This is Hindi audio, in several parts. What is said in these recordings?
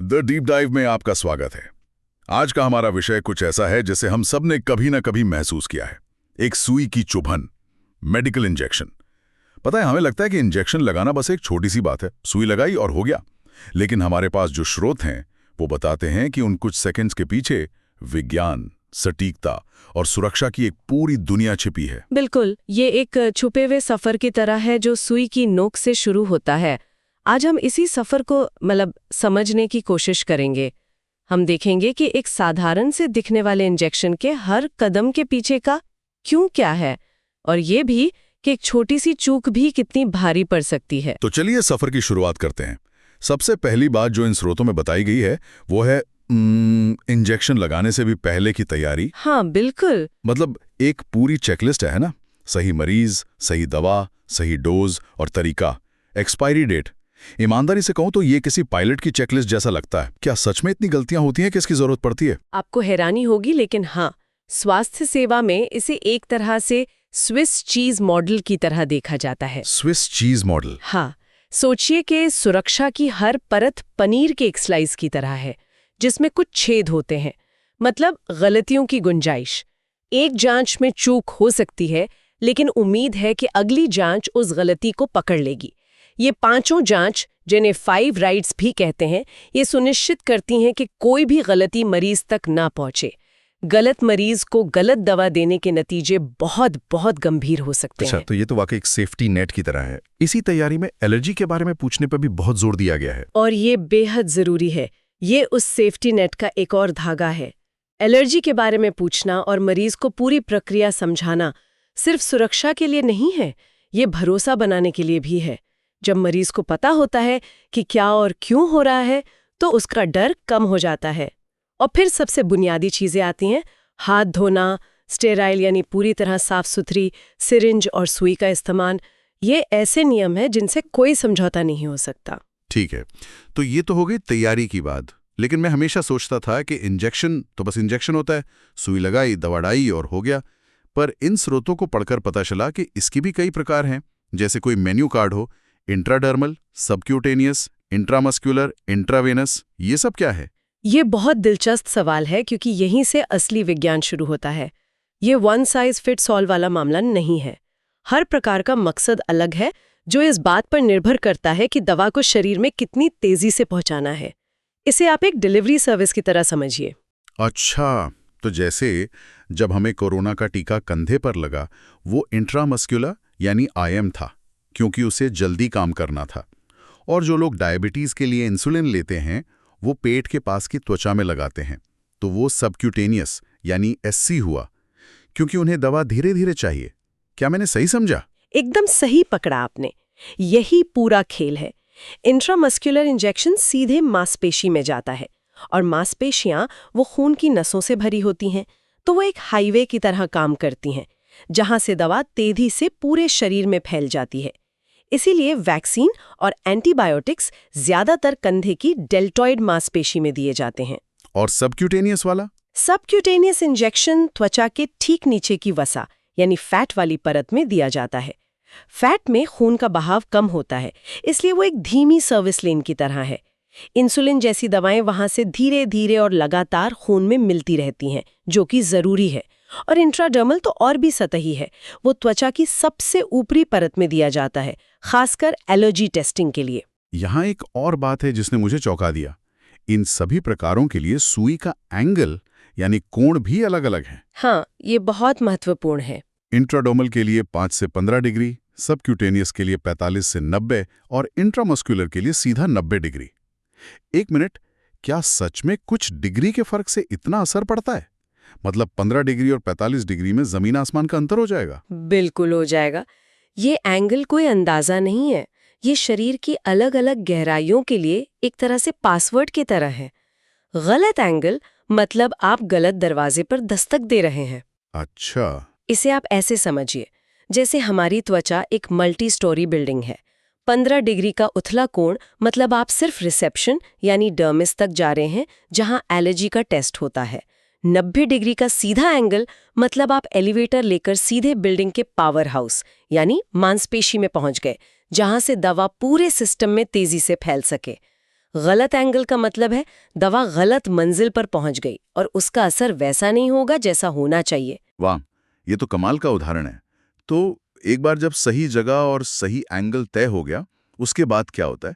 द डीप डाइव में आपका स्वागत है। आज का हमारा विषय कुछ ऐसा है जिसे हम सब ने कभी ना कभी महसूस किया है। एक सुई की चुभन, मेडिकल इंजेक्शन। पता है, हमें लगता है कि इंजेक्शन लगाना बस एक छोटी सी बात है, सुई लगाई और हो गया। लेकिन हमारे पास जो स्रोत हैं वो बताते हैं कि उन कुछ सेकंड्स के पीछे विज्ञान, सटीकता और सुरक्षा की एक पूरी दुनिया छिपी है। बिल्कुल, ये एक छुपे हुए सफर की तरह है जो सुई की नोक से शुरू होता है। आज हम इसी सफर को समझने की कोशिश करेंगे। हम देखेंगे कि एक साधारण से दिखने वाले इंजेक्शन के हर कदम के पीछे का क्यों क्या है, और ये भी कि एक छोटी सी चूक भी कितनी भारी पड़ सकती है। तो चलिए सफर की शुरुआत करते हैं। सबसे पहली बात जो इन स्रोतों में बताई गई है वो है इंजेक्शन लगाने से भी पहले की तैयारी। हाँ बिल्कुल, मतलब एक पूरी चेकलिस्ट है ना। सही मरीज, सही दवा, सही डोज और तरीका, एक्सपायरी डेट। ईमानदारी से कहूं तो ये किसी पायलट की चेकलिस्ट जैसा लगता है। क्या सच में इतनी गलतियां होती हैं कि इसकी जरूरत पड़ती है? आपको हैरानी होगी, लेकिन हाँ, स्वास्थ्य सेवा में इसे एक तरह से स्विस चीज मॉडल की तरह देखा जाता है। Swiss cheese model? हाँ, सोचिए कि सुरक्षा की हर परत पनीर के एक स्लाइस की तरह है जिसमें कुछ छेद होते हैं, मतलब गलतियों की गुंजाइश। एक जांच में चूक हो सकती है, लेकिन उम्मीद है कि अगली जांच उस गलती को पकड़ लेगी। ये पांचों जांच, जिन्हें 5 राइट्स भी कहते हैं, ये सुनिश्चित करती हैं कि कोई भी गलती मरीज तक ना पहुंचे। गलत मरीज को गलत दवा देने के नतीजे बहुत बहुत गंभीर हो सकते हैं। तो ये तो वाकई एक सेफ्टी नेट की तरह है। इसी तैयारी में एलर्जी के बारे में पूछने पर भी बहुत जोर दिया गया है, और ये बेहद जरूरी है। ये उस सेफ्टी नेट का एक और धागा है। एलर्जी के बारे में पूछना और मरीज को पूरी प्रक्रिया समझाना सिर्फ सुरक्षा के लिए नहीं है, ये भरोसा बनाने के लिए भी है। जब मरीज को पता होता है कि क्या और क्यों हो रहा है, तो उसका डर कम हो जाता है। और फिर सबसे बुनियादी चीजें आती हैं, हाथ धोना, स्टेराइल यानी पूरी तरह साफ सुथरी सिरिंज और सुई का इस्तेमाल। ये ऐसे नियम हैं जिनसे कोई समझौता नहीं हो सकता। ठीक है, तो ये तो हो गई तैयारी की बात। लेकिन मैं हमेशा सोचता था कि इंजेक्शन तो बस इंजेक्शन होता है, सुई लगाई, दवा डाई और हो गया। पर इन स्रोतों को पढ़कर पता चला कि इसकी भी कई प्रकार हैं। जैसे कोई मेन्यू कार्ड हो, इंट्राडर्मल, सबक्यूटेनियस, इंट्रामस्कुलर, इंट्रावेनस, ये सब क्या है? ये बहुत दिलचस्प सवाल है, क्योंकि यहीं से असली विज्ञान शुरू होता है। ये वन साइज फिट्स ऑल वाला मामला नहीं है। हर प्रकार का मकसद अलग है, जो इस बात पर निर्भर करता है कि दवा को शरीर में कितनी तेजी से पहुंचाना है। इसे आप एक डिलीवरी सर्विस की तरह समझिए। अच्छा, तो जैसे जब हमें कोरोना का टीका कंधे पर लगा, वो इंट्रामस्कुलर यानी IM था, क्योंकि उसे जल्दी काम करना था। और जो लोग डायबिटीज के लिए इंसुलिन लेते हैं, वो पेट के पास की त्वचा में लगाते हैं, तो वो सबक्यूटेनियस यानी SC हुआ, क्योंकि उन्हें दवा धीरे धीरे चाहिए। क्या मैंने सही समझा? एकदम सही पकड़ा आपने। यही पूरा खेल है। इंट्रामस्कुलर इंजेक्शन सीधे मांसपेशी में जाता है, और मांसपेशियां वो खून की नसों से भरी होती हैं, तो वो एक हाईवे की तरह काम करती हैं, जहां से दवा तेजी से पूरे शरीर में फैल जाती है। इसीलिए वैक्सीन और एंटीबायोटिक्स ज्यादातर कंधे की डेल्टॉइड मांसपेशी में दिए जाते हैं। और सबक्यूटेनियस वाला? सबक्यूटेनियस इंजेक्शन त्वचा के ठीक नीचे की वसा यानी फैट वाली परत में दिया जाता है। फैट में खून का बहाव कम होता है, इसलिए वो एक धीमी सर्विस लेन की तरह है। इंसुलिन जैसी दवाएं वहां से धीरे धीरे और लगातार खून में मिलती रहती हैं, जो कि जरूरी है। और इंट्राडर्मल तो और भी सतही है। वो त्वचा की सबसे ऊपरी परत में दिया जाता है, खासकर एलर्जी टेस्टिंग के लिए। यहाँ एक और बात है जिसने मुझे चौंका दिया। इन सभी प्रकारों के लिए सुई का एंगल यानी कोण भी अलग अलग है। हाँ, ये बहुत महत्वपूर्ण है। इंट्राडर्मल के लिए 5 से 15 डिग्री, सबक्यूटेनियस के लिए 45 से 90 और इंट्रामस्कुलर के लिए सीधा 90 डिग्री। एक मिनट, क्या सच में कुछ डिग्री के फर्क से इतना असर पड़ता है? मतलब 15 डिग्री और 45 डिग्री में जमीन आसमान का अंतर हो जाएगा? बिल्कुल हो जाएगा। ये एंगल कोई अंदाजा नहीं है, ये शरीर की अलग अलग गहराइयों के लिए एक तरह से पासवर्ड की तरह है। गलत एंगल मतलब आप गलत दरवाजे पर दस्तक दे रहे हैं। अच्छा, इसे आप ऐसे समझिए, जैसे हमारी त्वचा एक मल्टी स्टोरी बिल्डिंग है। 15 डिग्री का उथला कोण मतलब आप सिर्फ रिसेप्शन यानी डर्मिस तक जा रहे हैं, जहां एलर्जी का टेस्ट होता है। 90 डिग्री का सीधा एंगल मतलब आप एलिवेटर लेकर सीधे बिल्डिंग के पावर हाउस यानी मांसपेशी में पहुंच गए, जहां से दवा पूरे सिस्टम में तेजी से फैल सके। गलत एंगल का मतलब है दवा गलत मंजिल पर पहुंच गई और उसका असर वैसा नहीं होगा जैसा होना चाहिए। वाह, ये तो कमाल का उदाहरण है। तो एक बार जब सही जगह और सही एंगल तय हो गया, उसके बाद क्या होता है?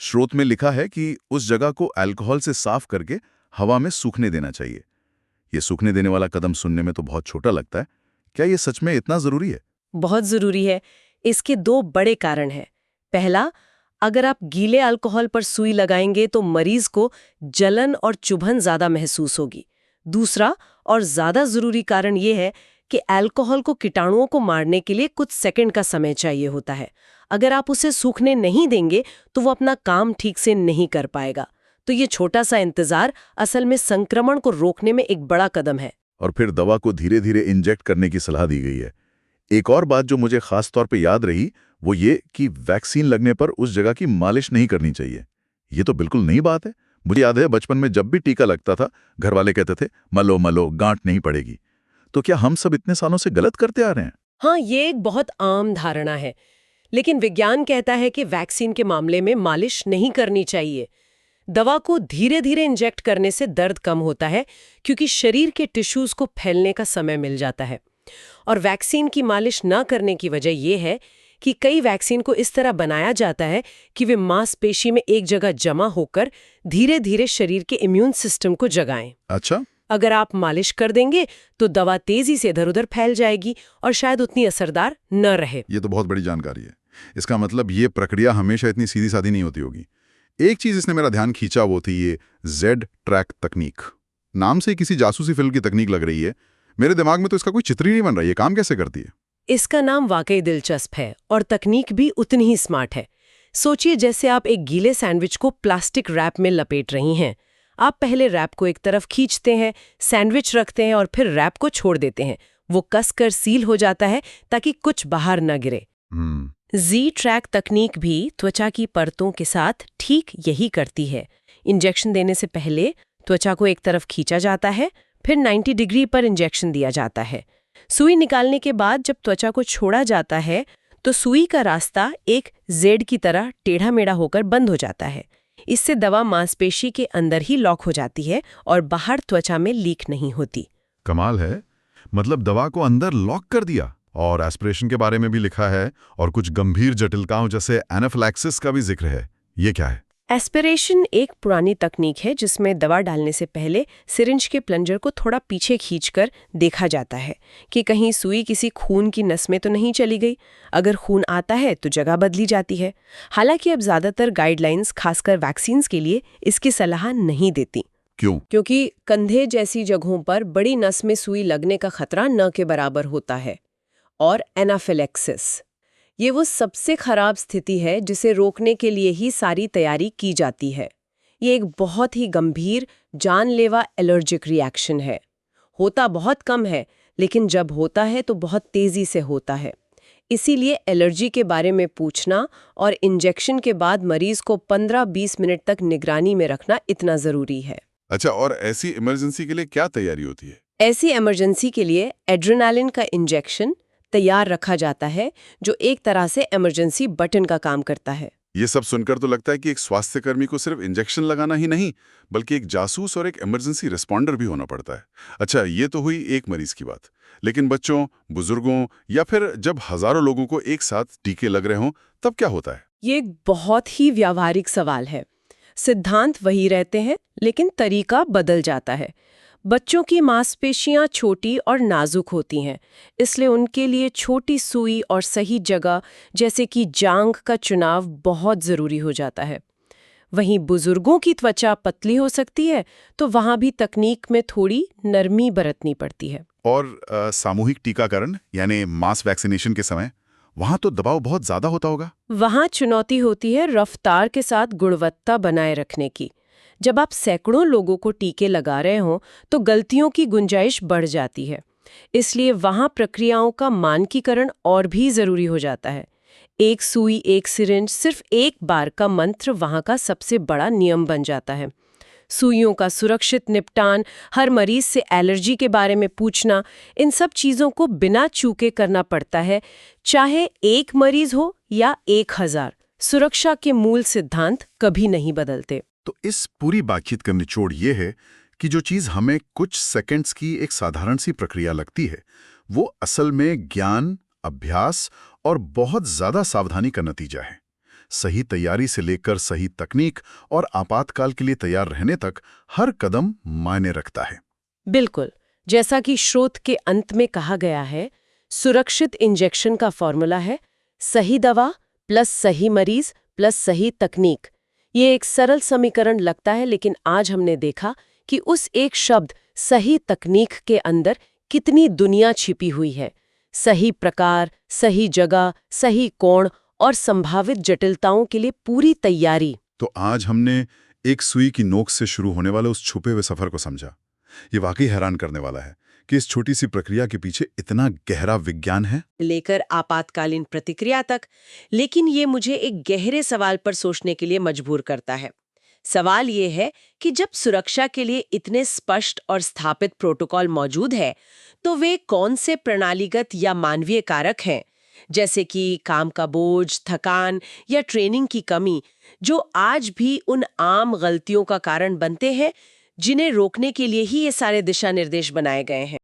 स्रोत में लिखा है कि उस जगह को अल्कोहल से साफ करके हवा में सूखने देना चाहिए। ये सूखने देने वाला कदम सुनने में तो बहुत छोटा लगता है। क्या ये सच में इतना जरूरी है? बहुत जरूरी है। इसके 2 बड़े कारण हैं। पहला, अगर आप गीले अल्कोहल पर सुई लगाएंगे तो मरीज को जलन और चुभन ज्यादा महसूस होगी। दूसरा और ज्यादा जरूरी कारण ये है कि अल्कोहल को कीटाणुओं को मारने के लिए कुछ सेकंड का समय चाहिए होता है। अगर आप उसे सूखने नहीं देंगे तो वो अपना काम ठीक से नहीं कर पाएगा। तो ये छोटा सा इंतजार असल में संक्रमण को रोकने में एक बड़ा कदम है। और फिर दवा को धीरे धीरे इंजेक्ट करने की सलाह दी गई है। एक और बात जो मुझे खास तौर पे याद रही वो ये कि वैक्सीन लगने पर उस जगह की मालिश नहीं करनी चाहिए। ये तो बिल्कुल नई बात है। मुझे याद है बचपन में जब भी टीका लगता था घर वाले कहते थे मलो मलो, गांठ नहीं पड़ेगी। तो क्या हम सब इतने सालों से गलत करते आ रहे हैं? हाँ, ये एक बहुत आम धारणा है, लेकिन विज्ञान कहता है कि वैक्सीन के मामले में मालिश नहीं करनी चाहिए। दवा को धीरे धीरे इंजेक्ट करने से दर्द कम होता है क्योंकि शरीर के टिश्यूज को फैलने का समय मिल जाता है। और वैक्सीन की मालिश न करने की वजह यह है कि कई वैक्सीन को इस तरह बनाया जाता है कि वे मांसपेशी में एक जगह जमा होकर धीरे धीरे शरीर के इम्यून सिस्टम को जगाएं। अच्छा, अगर आप मालिश कर देंगे तो दवा तेजी से इधर उधर फैल जाएगी और शायद उतनी असरदार न रहे। ये तो बहुत बड़ी जानकारी है। इसका मतलब ये प्रक्रिया हमेशा इतनी सीधी सादी नहीं होती होगी। एक चीज इसने मेरा ध्यान खींचा वो थी ये Z-ट्रैक तकनीक। नाम से किसी जासूसी फिल्म की तकनीक लग रही है। मेरे दिमाग में तो इसका कोई चित्र ही नहीं बन रहा है। ये काम कैसे करती है? इसका नाम वाकई दिलचस्प है और तकनीक भी उतनी ही स्मार्ट है। सोचिए जैसे आप एक गीले सैंडविच को प्लास्टिक रैप में लपेट रही हैं। आप पहले रैप को एक तरफ खींचते हैं, सैंडविच रखते हैं और फिर रैप को छोड़ देते हैं। वो कसकर सील हो जाता है ताकि कुछ बाहर न गिरे। Z-ट्रैक तकनीक भी त्वचा की परतों के साथ ठीक यही करती है। इंजेक्शन देने से पहले त्वचा को एक तरफ खींचा जाता है, फिर 90 डिग्री पर इंजेक्शन दिया जाता है। सुई निकालने के बाद जब त्वचा को छोड़ा जाता है तो सुई का रास्ता एक Z की तरह टेढ़ा मेढ़ा होकर बंद हो जाता है। इससे दवा मांसपेशी के अंदर ही लॉक हो जाती है और बाहर त्वचा में लीक नहीं होती। कमाल है। मतलब दवा को अंदर लॉक कर दिया। और एस्पिरेशन के बारे में भी लिखा है और कुछ गंभीर जटिलताओं जैसे एनाफिलैक्सिस का भी जिक्र है। ये क्या है? एस्पिरेशन एक पुरानी तकनीक है जिसमें दवा डालने से पहले सिरिंज के प्लंजर को थोड़ा पीछे खींचकर देखा जाता है कि कहीं सुई किसी खून की नस में तो नहीं चली गई। अगर खून आता है तो जगह बदली जाती है। हालांकि अब ज्यादातर गाइडलाइंस खासकर वैक्सीन्स के लिए इसकी सलाह नहीं देती। क्यों? क्योंकि कंधे जैसी जगहों पर बड़ी नस में सुई लगने का खतरा न के बराबर होता है। और एनाफिलैक्सिस ये वो सबसे खराब स्थिति है जिसे रोकने के लिए ही सारी तैयारी की जाती है। ये एक बहुत ही गंभीर जानलेवा एलर्जिक रिएक्शन है। होता बहुत कम है, लेकिन जब होता है तो बहुत तेजी से होता है। इसीलिए एलर्जी के बारे में पूछना और इंजेक्शन के बाद मरीज को 15-20 मिनट तक निगरानी में रखना इतना जरूरी है। अच्छा, और ऐसी इमरजेंसी के लिए क्या तैयारी होती है? ऐसी इमरजेंसी के लिए एड्रेनालिन का इंजेक्शन तैयार रखा जाता है, जो एक तरह से इमरजेंसी बटन का काम करता है। ये सब सुनकर तो लगता है कि एक स्वास्थ्यकर्मी को सिर्फ इंजेक्शन लगाना ही नहीं, बल्कि एक जासूस और एक इमरजेंसी रिस्पॉन्डर भी होना पड़ता है। अच्छा, ये तो हुई एक मरीज की बात। लेकिन बच्चों, बुजुर्गों या फिर जब हजारों लोगों को एक साथ टीके लग रहे हों, तब क्या होता है? ये एक बहुत ही व्यावहारिक सवाल है। सिद्धांत वही रहते हैं, लेकिन तरीका बदल जाता है। बच्चों की मांसपेशियां छोटी और नाजुक होती हैं, इसलिए उनके लिए छोटी सुई और सही जगह जैसे कि जांघ का चुनाव बहुत ज़रूरी हो जाता है। वहीं बुजुर्गों की त्वचा पतली हो सकती है, तो वहाँ भी तकनीक में थोड़ी नरमी बरतनी पड़ती है। और सामूहिक टीकाकरण यानी मास वैक्सीनेशन के समय वहाँ तो दबाव बहुत ज़्यादा होता होगा। वहाँ चुनौती होती है रफ्तार के साथ गुणवत्ता बनाए रखने की। जब आप सैकड़ों लोगों को टीके लगा रहे हों तो गलतियों की गुंजाइश बढ़ जाती है। इसलिए वहाँ प्रक्रियाओं का मानकीकरण और भी ज़रूरी हो जाता है। एक सुई एक सिरिंज सिर्फ एक बार का मंत्र वहाँ का सबसे बड़ा नियम बन जाता है। सुइयों का सुरक्षित निपटान, हर मरीज से एलर्जी के बारे में पूछना, इन सब चीज़ों को बिना चूके करना पड़ता है, चाहे एक मरीज हो या 1000। सुरक्षा के मूल सिद्धांत कभी नहीं बदलते। तो इस पूरी बातचीत का निचोड़ ये है कि जो चीज़ हमें कुछ सेकंड्स की एक साधारण सी प्रक्रिया लगती है, वो असल में ज्ञान, अभ्यास और बहुत ज़्यादा सावधानी का नतीजा है। सही तैयारी से लेकर सही तकनीक और आपातकाल के लिए तैयार रहने तक हर कदम मायने रखता है। बिल्कुल, जैसा कि स्रोत के अंत में कहा गया है, सुरक्षित इंजेक्शन का फॉर्मूला है सही दवा प्लस सही मरीज प्लस सही तकनीक। ये एक सरल समीकरण लगता है, लेकिन आज हमने देखा कि उस एक शब्द सही तकनीक के अंदर कितनी दुनिया छिपी हुई है। सही प्रकार, सही जगह, सही कोण और संभावित जटिलताओं के लिए पूरी तैयारी। तो आज हमने एक सुई की नोक से शुरू होने वाले उस छुपे हुए सफर को समझा। ये वाकई हैरान करने वाला है कि इस छोटी सी प्रक्रिया के पीछे इतना गहरा विज्ञान है। लेकर आपातकालीन प्रतिक्रिया तक। लेकिन ये मुझे एक गहरे सवाल पर सोचने के लिए मजबूर करता है। सवाल ये है कि जब सुरक्षा के लिए इतने स्पष्ट और स्थापित प्रोटोकॉल मौजूद है, तो वे कौन से प्रणालीगत या मानवीय कारक हैं, जैसे कि काम का बोझ, थकान या ट्रेनिंग की कमी, जो आज भी उन आम गलतियों का कारण बनते हैं जिन्हें रोकने के लिए ही ये सारे दिशा निर्देश बनाए गए हैं।